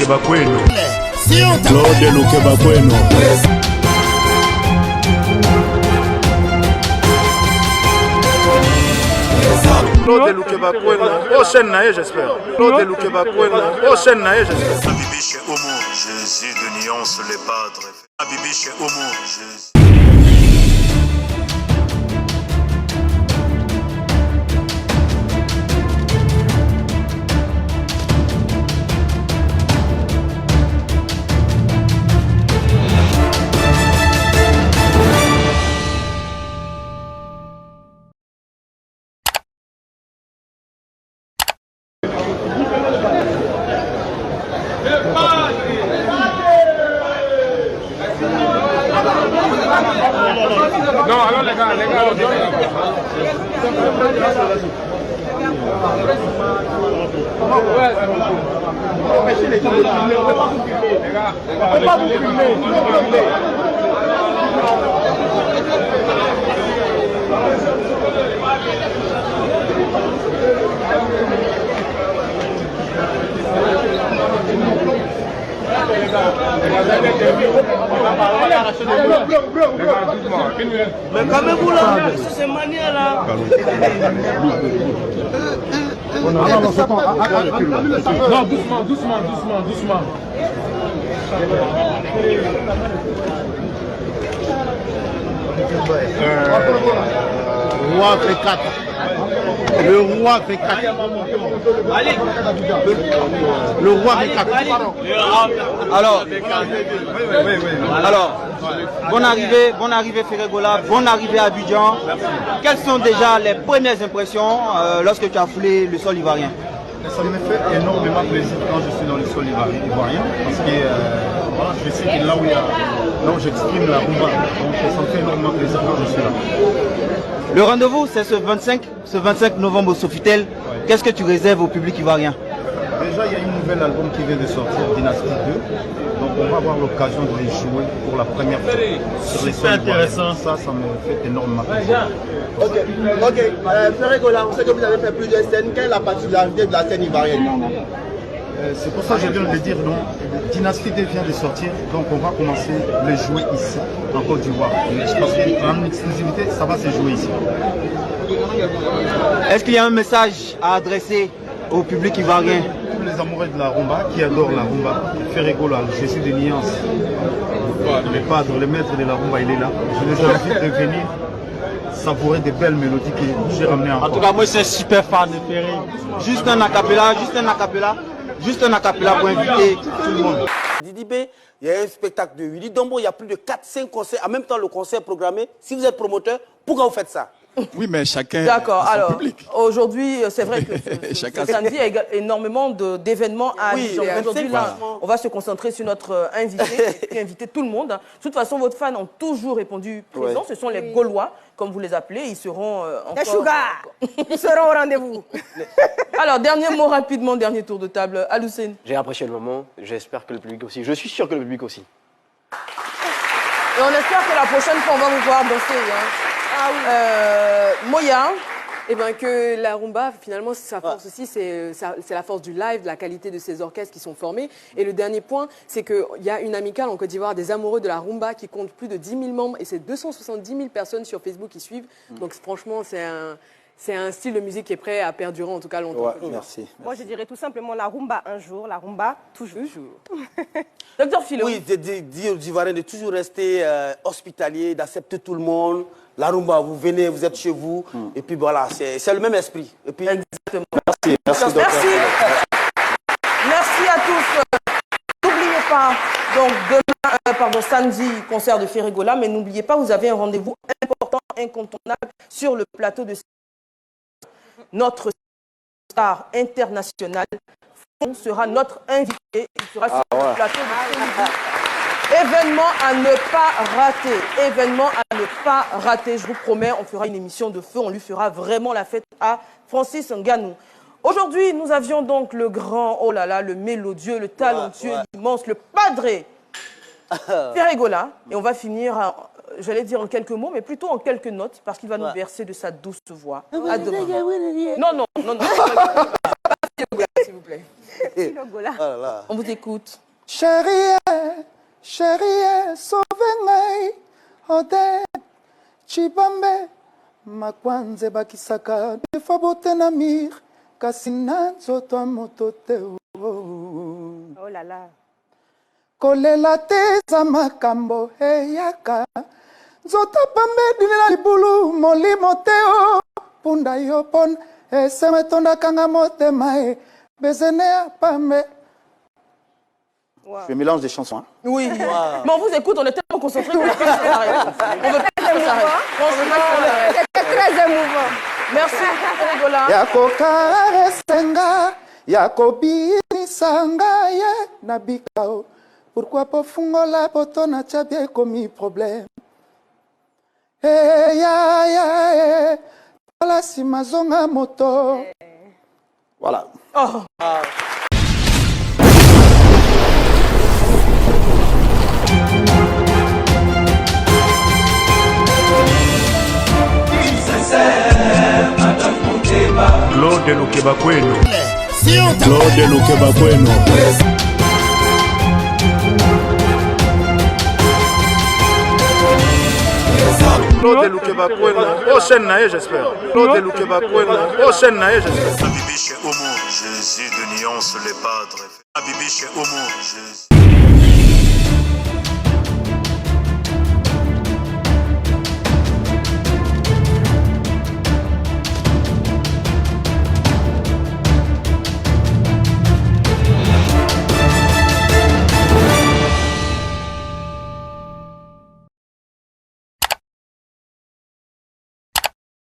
Bakweno. Claude Luke Bakweno. Claude Luke Bakweno. Prochaine naïe, j'espère. Claude Luke Bakweno. Prochaine naïe, j'espère. Bibi chez Homo, Jésus de nuance les padres. Bibi chez Homo, Jésus. Non, alors les gars, Mais calmez-vous là, sur ces manières-là. Non, doucement. Roi fait 4. Le roi fait 4. Le roi fait 4. Alors, bonne arrivée Ferregola, bonne arrivée à Abidjan. Quelles sont déjà les premières impressions lorsque tu as foulé le sol ivoirien? Ça me fait énormément plaisir quand je suis dans le sol ivoirien parce que voilà, je sais que là où j'exprime la rumba, donc ça me fait énormément plaisir quand je suis là. Le rendez-vous, c'est ce 25 novembre au Sofitel. Ouais. Qu'est-ce que tu réserves au public ivoirien? Déjà, il y a un nouvel album qui vient de sortir, Dynastie 2. Donc on va avoir l'occasion de les jouer pour la première fois sur les sols ivoiriens. Ça me fait énormément plaisir. Ok. Ferregola, on sait que vous avez fait plusieurs scènes. Quelle est la particularité de la scène ivoirienne? C'est pour ça que je viens de le dire, non. Dynastie 2 vient de sortir, donc on va commencer les jouer ici, en Côte d'Ivoire. Parce qu'en exclusivité, ça va se jouer ici. Est-ce qu'il y a un message à adresser au public ivoirien? Tous les amoureux de la rumba, qui adorent la rumba, Ferregola, Jésus de nuance, le padre, le maître de la rumba, il est là. Je les invite de venir savourer des belles mélodies que j'ai ramenées en tout cas, moi, je suis super fan de Ferré. Juste un acapella pour inviter tout le monde. Didi B, il y a un spectacle de Willy Dombo, il y a plus de 4-5 concerts, en même temps le concert programmé. Si vous êtes promoteur, pourquoi vous faites ça? Oui, mais chacun. D'accord, alors aujourd'hui, c'est vrai que ce samedi, il y a énormément d'événements à Abidjan. Aujourd'hui, là, on va se concentrer sur notre invité et inviter tout le monde. De toute façon, vos fans ont toujours répondu présent. Ce sont les Gaulois, comme vous les appelez. Ils seront encore... Sugar. Ils seront au rendez-vous. Alors, dernier mot rapidement, dernier tour de table. Aloussène. J'ai apprécié le moment. J'espère que le public aussi. Je suis sûr que le public aussi. Et on espère que la prochaine fois, on va vous voir danser. Hein. Ah oui. Moya. Eh bien, que la rumba, finalement, sa force aussi, c'est la force du live, de la qualité de ces orchestres qui sont formés. Et le dernier point, c'est qu'il y a une amicale en Côte d'Ivoire des amoureux de la rumba qui compte plus de 10 000 membres et c'est 270 000 personnes sur Facebook qui suivent. Donc, franchement, c'est un style de musique qui est prêt à perdurer en tout cas longtemps. Ouais, merci. Moi, je dirais tout simplement la rumba un jour, la rumba toujours. Docteur Philo. Oui, dire aux Ivoiriens de toujours rester hospitalier, d'accepter tout le monde. La rumba, vous venez, vous êtes chez vous. Et puis voilà, c'est le même esprit. Et puis, exactement. Merci. Merci à tous. N'oubliez pas, donc demain, samedi, concert de Ferregola, mais n'oubliez pas, vous avez un rendez-vous important, incontournable sur le plateau de notre star internationale. On sera notre invité. Il sera sur le plateau de Ferregola. Événement à ne pas rater. Événement à ne pas rater. Je vous promets, on fera une émission de feu. On lui fera vraiment la fête à Francis Ngannou. Aujourd'hui, nous avions donc le grand, oh là là, le mélodieux, le talentueux, l'immense, le padré Ferregola. Et on va finir, j'allais dire en quelques mots, mais plutôt en quelques notes, parce qu'il va nous verser de sa douce voix. À demain. Non. S'il vous plaît. On vous écoute. Chérie, chérie, sauve-moi, ode, chibambe, makwanze bakisaka, defa bote na mir, kasina nzoto motote. Oh là là. Kolela te za makambo eyaka, nzoto pambe dinela libulu, molimo teo, punda yo pon, eseme tonda kanga motema, bezene pambe. Wow. Je mélange des chansons. Hein. Oui. Wow. Mais on vous écoute, on est tellement concentrés qu'on n'a pas fait la réponse. On veut pas que ça arrive. C'était très émouvant. Merci, Rigola. Yako karesenga, yako binisanga ye nabikao. Pourquoi pas fungola botona chabie komi problème. Eh ya la simazonga moto. Voilà. Oh. Claude Lukeba Kweno. Claude Lukeba Kweno. Claude Lukeba Kweno. Prochaine naïe, j'espère. Claude Lukeba Kweno. Prochaine naïe, j'espère. Bibi chez Homo. Jésus de nuance les padres. Bibi chez Homo. Jésus.